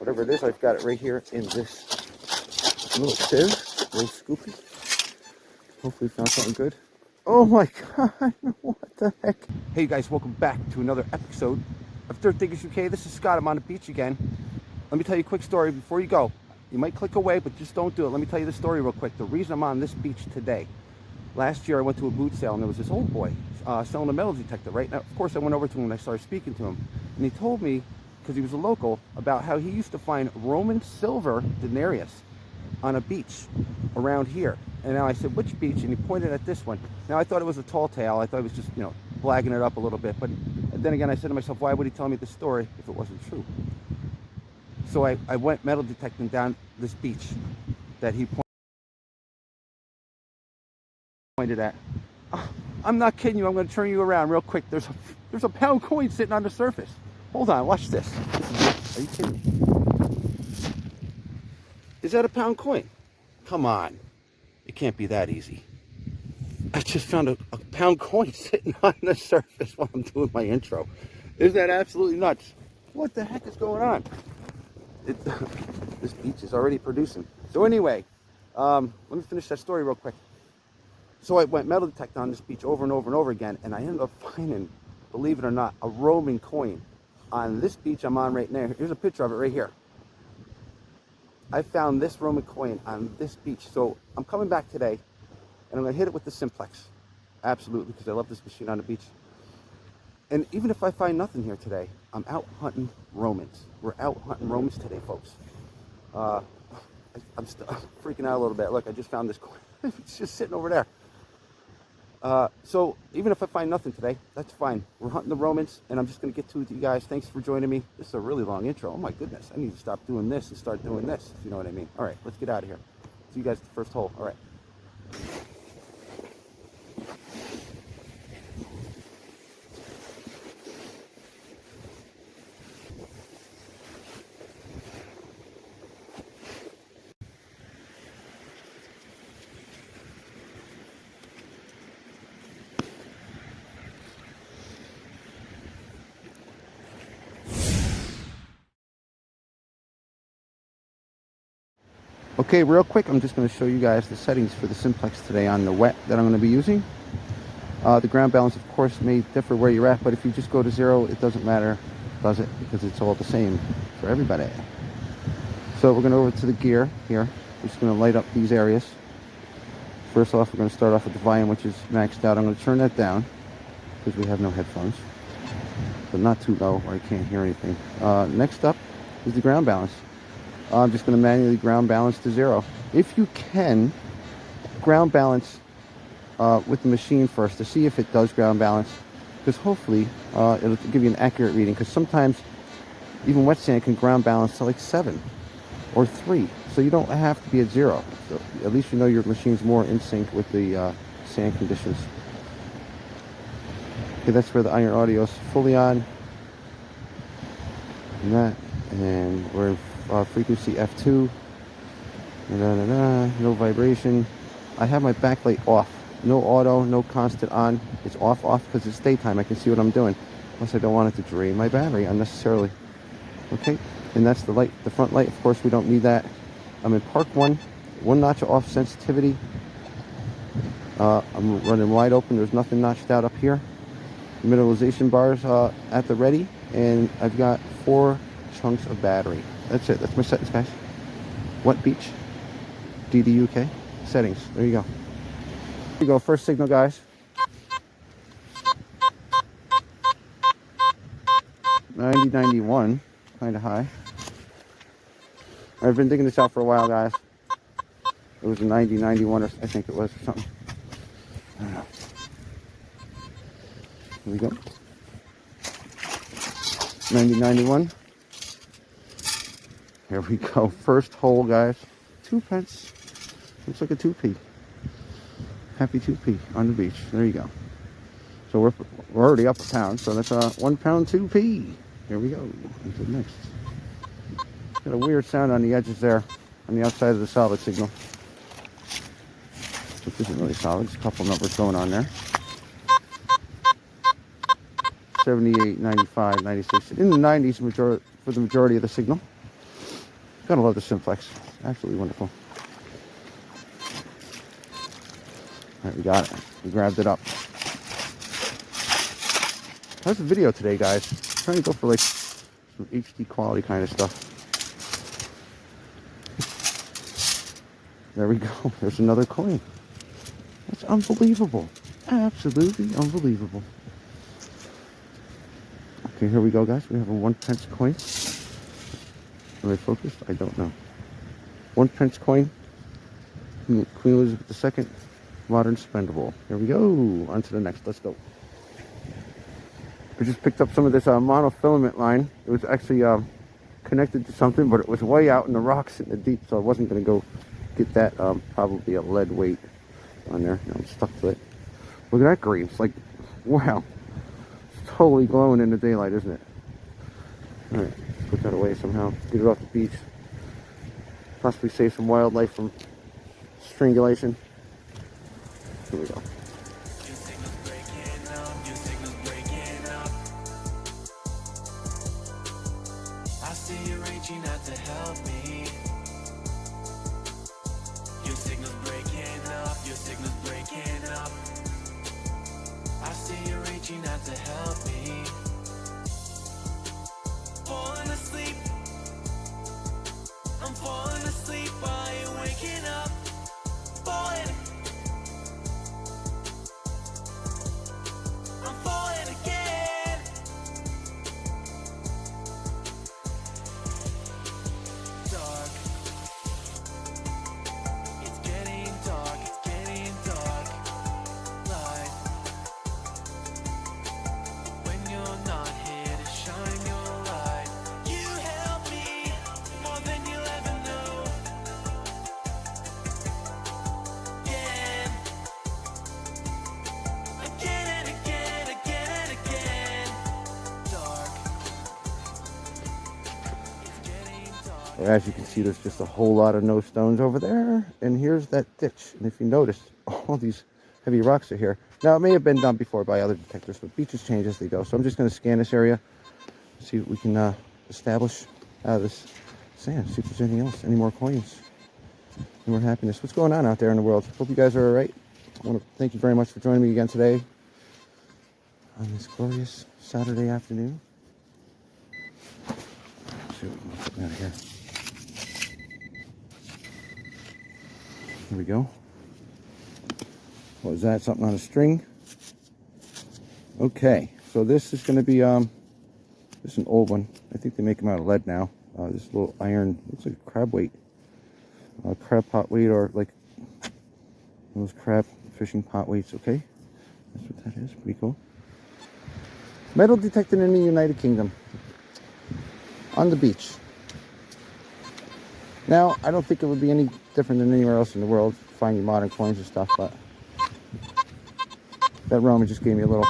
whatever it is. I've got it right here in this little sieve, little scoopy. Hopefully found something good. Oh my god, what the heck? Hey guys, welcome back to another episode of DirtDiggersUK. This is Scott, I'm on the beach again. Let me tell you a quick story before you go. You might click away, but just don't do it. Let me tell you the story real quick. The reason I'm on this beach today. Last year I went to a boot sale and there was this old boy selling a metal detector, right? Now, of course I went over to him and I started speaking to him. And he told me, because he was a local, about how he used to find Roman silver denarius on a beach around here. And now I said, which beach? And he pointed at this one. Now I thought it was a tall tale. I thought he was just, blagging it up a little bit. But then again, I said to myself, why would he tell me this story if it wasn't true? So I went metal detecting down this beach that he pointed at. Oh, I'm not kidding you. I'm going to turn you around real quick. There's a pound coin sitting on the surface. Hold on, watch this. Are you kidding me? Is that a pound coin? Come on. It can't be that easy. I just found a pound coin sitting on the surface while I'm doing my intro. Isn't that absolutely nuts? What the heck is going on? This beach is already producing. So anyway, let me finish that story real quick. So I went metal detecting on this beach over and over and over again, and I ended up finding, believe it or not, a Roman coin on this beach I'm on right now. Here's a picture of it right here. I found this Roman coin on this beach. So I'm coming back today and I'm going to hit it with the Simplex. Absolutely, because I love this machine on the beach. And even if I find nothing here today, I'm out hunting Romans. We're out hunting Romans today, folks. I'm still freaking out a little bit. Look, I just found this coin. It's just sitting over there. So even if I find nothing today, that's fine. We're hunting the Romans, and I'm just going to get to it with you guys. Thanks for joining me. This is a really long intro. Oh my goodness, I need to stop doing this and start doing this, if you know what I mean. All right, let's get out of here. See you guys at the first hole. All right. Okay, real quick, I'm just going to show you guys the settings for the Simplex today on the wet that I'm going to be using. The ground balance, of course, may differ where you're at, but if you just go to 0, it doesn't matter, does it? Because it's all the same for everybody. So we're going to go over to the gear here. We're just going to light up these areas. First off, we're going to start off with the volume, which is maxed out. I'm going to turn that down because we have no headphones, but not too low or I can't hear anything. Next up is the ground balance. I'm just going to manually ground balance to 0. If you can, ground balance with the machine first to see if it does ground balance, because hopefully it'll give you an accurate reading, because sometimes even wet sand can ground balance to like 7 or 3, so you don't have to be at 0. So at least you know your machine's more in sync with the sand conditions. Okay, that's where the iron audio is fully on, and we're in frequency F2, no vibration. I have my backlight off, no auto, no constant on. It's off because it's daytime. I can see what I'm doing, plus I don't want it to drain my battery unnecessarily. Okay, and that's the light, the front light. Of course we don't need that. I'm in park 1 notch off sensitivity. I'm running wide open. There's nothing notched out up here. Mineralization bars at the ready, and I've got 4 chunks of battery. That's it. That's my settings, guys. Wet beach, DDUK settings. There you go. Here you go. First signal, guys. 90-91, kind of high. I've been digging this out for a while, guys. It was a 90-91, or I think it was, or something. I don't know. Here we go. 90-91. Here we go. First hole, guys. 2 pence. Looks like a 2p. Happy 2p on the beach. There you go. So we're already up a pound. So that's a 1 pound 2p. Here we go. Into the next. Got a weird sound on the edges there, on the outside of the solid signal. Which isn't really solid. There's a couple numbers going on there. 78, 95, 96. In the 90s for the majority of the signal. Gotta love the Simplex. Absolutely wonderful. All right, we got it. We grabbed it up. How's the video today, guys? I'm trying to go for like some HD quality kind of stuff. There we go. There's another coin. That's unbelievable. Absolutely unbelievable. Okay, here we go, guys. We have a 1 pence coin. Am I focused? I don't know. 1 pence coin. Queen Elizabeth II. Modern spendable. Here we go. On to the next. Let's go. I just picked up some of this monofilament line. It was actually connected to something, but it was way out in the rocks in the deep, so I wasn't going to go get that. Probably a lead weight on there. Now I'm stuck to it. Look at that green. It's like, wow. It's totally glowing in the daylight, isn't it? All right, put that away somehow. Get it off the beach. Possibly save some wildlife from strangulation. Here we go. I see you reaching out to help me. Your signal's breaking up, your signal's breaking up. I see you reaching out to help me. Falling asleep, I'm falling asleep while you're waking up. Falling, I'm falling again. Dark, it's getting dark, it's getting dark. Light, when you're not here to shine your light. You help me more than you'll ever know. Again, again and again, again and again. Dark, it's getting dark. As you can see, there's just a whole lot of no stones over there. And here's that ditch. And if you notice, all these heavy rocks are here. Now, it may have been done before by other detectors, but beaches change as they go. So I'm just going to scan this area, see what we can establish out of this sand. See if there's anything else, any more coins, any more happiness. What's going on out there in the world? Hope you guys are all right. I want to thank you very much for joining me again today on this glorious Saturday afternoon. Let's see what we can put out of here. Here we go. What was that? Something on a string? Okay, so this is going to be this is an old one. I think they make them out of lead now. This little iron, looks like a crab weight, crab pot weight, or like those crab fishing pot weights. Okay, that's what that is. Pretty cool. Metal detected in the United Kingdom on the beach. Now, I don't think it would be any different than anywhere else in the world, finding modern coins and stuff, but that Roman just gave me a little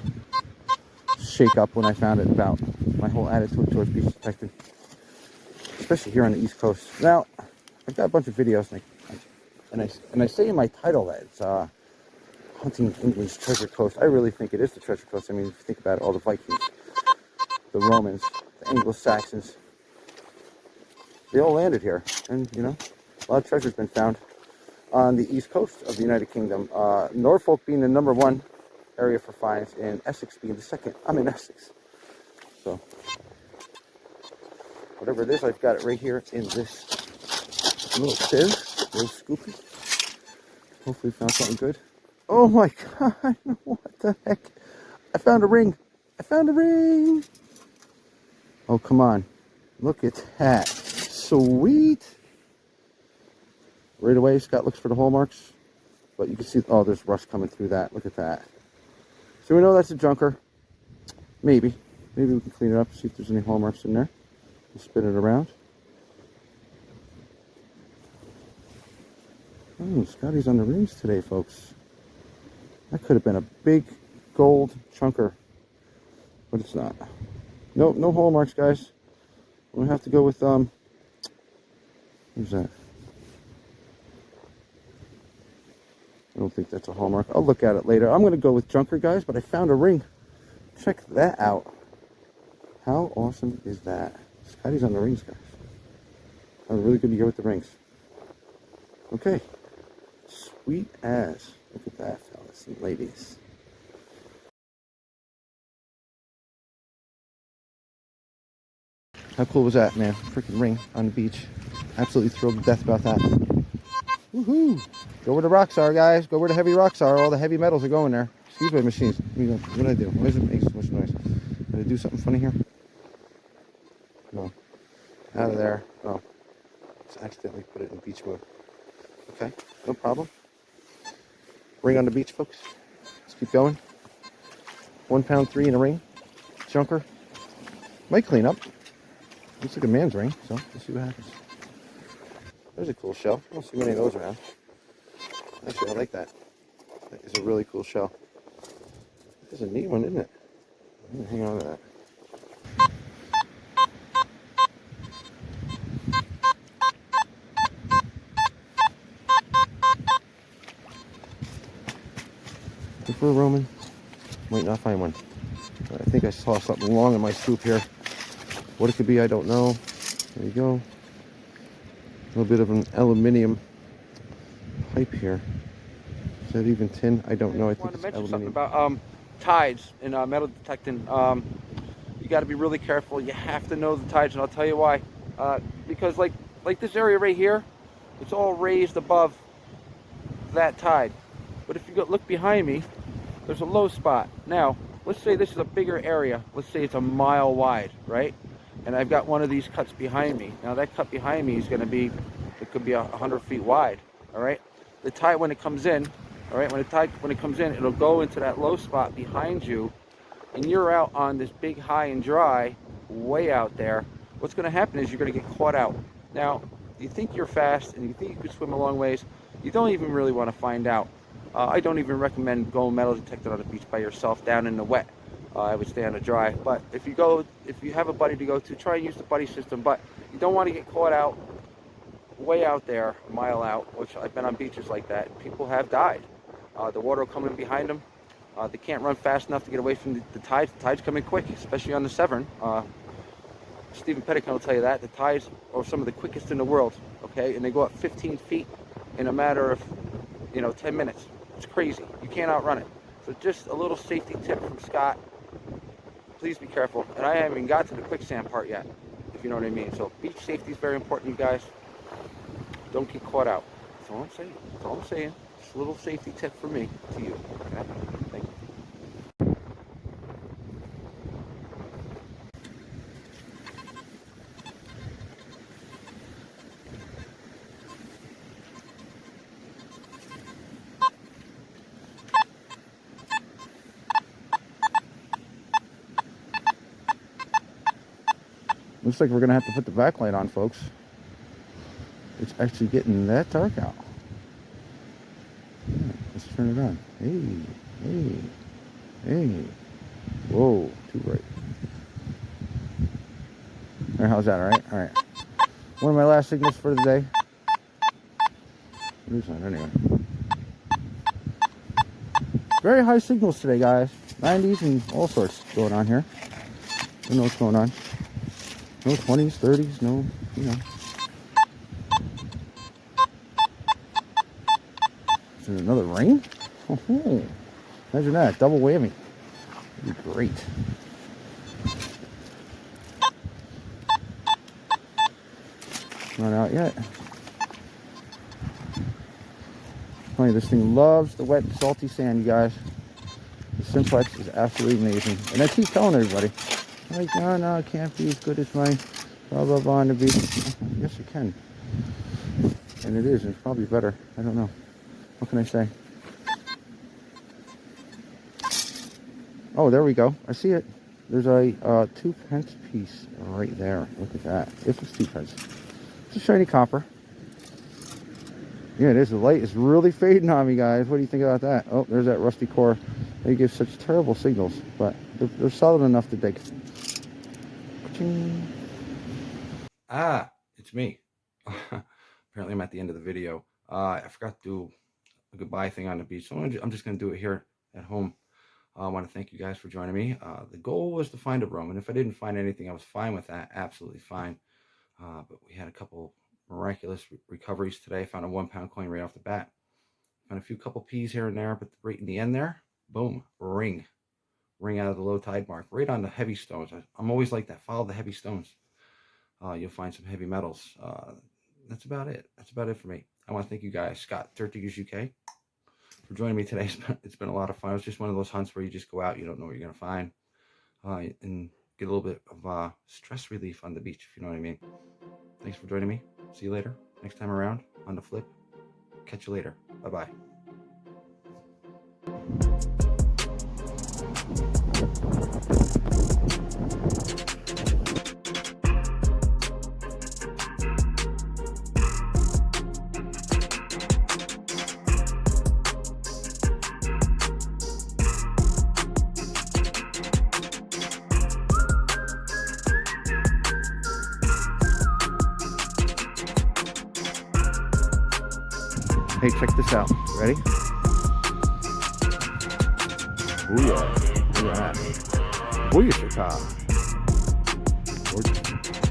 shake up when I found it about my whole attitude towards beach detecting, especially here on the East Coast. Now, I've got a bunch of videos, and I say in my title that it's hunting England's treasure coast. I really think it is the treasure coast. I mean, if you think about it, all the Vikings, the Romans, the Anglo-Saxons, they all landed here, and you know, a lot of treasure's been found on the east coast of the United Kingdom. Norfolk being the #1 area for finds, and Essex being the second. I'm in Essex, so whatever it is, I've got it right here in this little sieve, little scoopy. Hopefully, found something good. Oh my God! What the heck? I found a ring. I found a ring. Oh come on! Look at that. Sweet. Right away, Scott looks for the hallmarks, but you can see, oh, there's rust coming through that. Look at that. So we know that's a junker. Maybe we can clean it up, see if there's any hallmarks in there. We'll spin it around. Oh, Scotty's on the rings today, folks. That could have been a big gold chunker, but it's not. Nope, no hallmarks, guys. We'll have to go with who's that? I don't think that's a hallmark. I'll look at it later. I'm going to go with junker, guys, but I found a ring. Check that out. How awesome is that? Scotty's on the rings, guys. I'm really good to go with the rings. Okay. Sweet as. Look at that, fellas and ladies. How cool was that, man? Freaking ring on the beach. Absolutely thrilled to death about that. Woohoo! Go where the rocks are, guys. Go where the heavy rocks are. All the heavy metals are going there. Excuse my machines. What did I do? Why does it make so much noise? Did I do something funny here? No. Out of there. Oh. Just accidentally put it in beach mode. Okay. No problem. Ring on the beach, folks. Let's keep going. 1 pound 3 in a ring. Junker. Might clean up. Looks like a man's ring, so let's see what happens. There's a cool shell. I don't see many of those around. Actually, I like that. That is a really cool shell. It's a neat one, isn't it? I'm gonna hang on to that. Look for a Roman. Might not find one. But I think I saw something long in my scoop here. What it could be, I don't know. There you go. A little bit of an aluminium pipe here. Is that even tin? I don't know. I think it's aluminium. Something about tides in metal detecting. You got to be really careful. You have to know the tides, and I'll tell you why. Because like this area right here, it's all raised above that tide. But if you look behind me, there's a low spot. Now, let's say this is a bigger area. Let's say it's a mile wide, right? And I've got one of these cuts behind me. Now that cut behind me is going to be, it could be 100 feet wide, all right? The tide, when it comes in, all right, when it comes in, it'll go into that low spot behind you, and you're out on this big high and dry, way out there. What's going to happen is you're going to get caught out. Now, you think you're fast and you think you could swim a long ways. You don't even really want to find out. I don't even recommend going metal detecting on the beach by yourself down in the wet. I would stay on the dry. But if you have a buddy to go to, try and use the buddy system. But you don't want to get caught out way out there, a mile out, which I've been on beaches like that. People have died. The water will come in behind them. They can't run fast enough to get away from the tides. The tides come in quick, especially on the Severn. Stephen Pettican will tell you that. The tides are some of the quickest in the world, okay? And they go up 15 feet in a matter of, 10 minutes. It's crazy. You can't outrun it. So just a little safety tip from Scott. Please be careful. And I haven't even got to the quicksand part yet, if you know what I mean. So beach safety is very important, you guys. Don't get caught out. That's all I'm saying. That's all I'm saying. Just a little safety tip from me to you. Okay? Thank you. Looks like we're gonna have to put the backlight on, folks. It's actually getting that dark out. Yeah, let's turn it on. Hey. Whoa, too bright. All right, how's that? All right. One of my last signals for the day. What is that anyway? Very high signals today, guys. 90s and all sorts going on here. I don't know what's going on. No 20s, 30s, no, Is there another ring? Oh, imagine that, double whammy. That'd be great. Not out yet. Funny, this thing loves the wet, salty sand, you guys. The Simplex is absolutely amazing. And I keep telling everybody, like, no, it can't be as good as my blah, blah, blah on the beach. Yes, it can. And it is. It's probably better. I don't know. What can I say? Oh, there we go. I see it. There's a 2-pence piece right there. Look at that. If it's 2 pence. It's a shiny copper. Yeah, it is. The light is really fading on me, guys. What do you think about that? Oh, there's that rusty core. They give such terrible signals, but they're solid enough to dig. Ah, it's me. Apparently I'm at the end of the video. I forgot to do a goodbye thing on the beach, so I'm just going to do it here at home. I want to thank you guys for joining me. The goal was to find a room, and if I didn't find anything, I was fine with that, absolutely fine. But we had a couple miraculous recoveries today. I found a 1 pound coin right off the bat. Found a few couple P's here and there, but right in the end there, boom, ring out of the low tide mark, right on the heavy stones. I'm always like that. Follow the heavy stones. You'll find some heavy metals. That's about it. That's about it for me. I want to thank you guys, Scott, DirtDiggersUK, for joining me today. It's been a lot of fun. It's just one of those hunts where you just go out, you don't know what you're going to find, and get a little bit of stress relief on the beach, if you know what I mean. Thanks for joining me. See you later. Next time around on the flip. Catch you later. Bye-bye. Hey, check this out. Ready? Booyah. Look at that. Booyah, Chicago. Gorgeous.